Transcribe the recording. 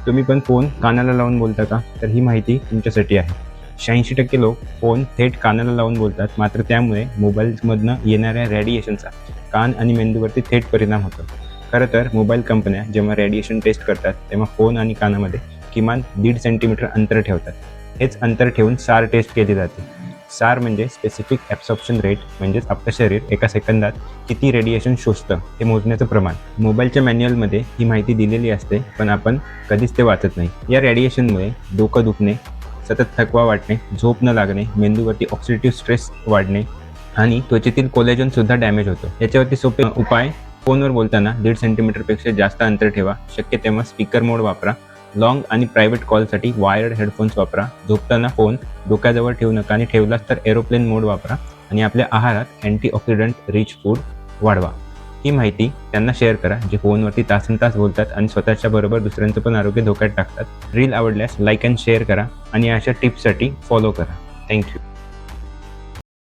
तुम्ही पण फोन कानाला लावून बोलता का? तर ही माहिती तुमच्यासाठी आहे. 86% लोक फोन थेट कानाला लावून बोलतात, मात्र त्यामुळे मोबाईलमधनं येणाऱ्या रेडिएशनचा कान आणि मेंदूवरती थेट परिणाम होतो. खरं तर मोबाईल कंपन्या जेव्हा रेडिएशन टेस्ट करतात तेव्हा फोन आणि कानामध्ये किमान 1.5 सेंटीमीटर अंतर ठेवतात. हेच अंतर ठेवून सार टेस्ट केली जाते. सार म्हणजे स्पेसिफिक ॲब्सॉर्प्शन रेट, म्हणजेच आपलं शरीर एका सेकंदात किती रेडिएशन शोषतं हे मोजण्याचं प्रमाण. मोबाईलच्या मॅन्युअलमध्ये ही माहिती दिलेली असते, पण आपण कधीच ते वाचत नाही. या रेडिएशनमुळे डोकं दुखणे, सतत थकवा वाटणे, झोप न लागणे, मेंदूवरती ऑक्सिडेटिव्ह स्ट्रेस वाढणे आणि त्वचेतील कोलॅजनसुद्धा डॅमेज होतो. याच्यावरती सोपे उपाय: फोनवर बोलताना 1.5 सेंटीमीटरपेक्षा जास्त अंतर ठेवा. शक्य तेव्हा स्पीकर मोड वापरा. लॉंग आणि प्रायव्हेट कॉलसाठी वायर्ड हेडफोन्स वापरा. झोपताना फोन डोक्याजवळ ठेवू नका आणि ठेवलाच तर एरोप्लेन मोड वापरा. आणि आपल्या आहारात अँटीऑक्सिडंट रिच फूड वाढवा. ही माहिती त्यांना शेअर करा जे फोनवरती तासनतास बोलतात आणि स्वतःच्या बरोबर दुसऱ्यांचं पण आरोग्य धोक्यात टाकतात. रील आवडल्यास लाईक अँड शेअर करा आणि अशा टिप्ससाठी फॉलो करा. थँक्यू.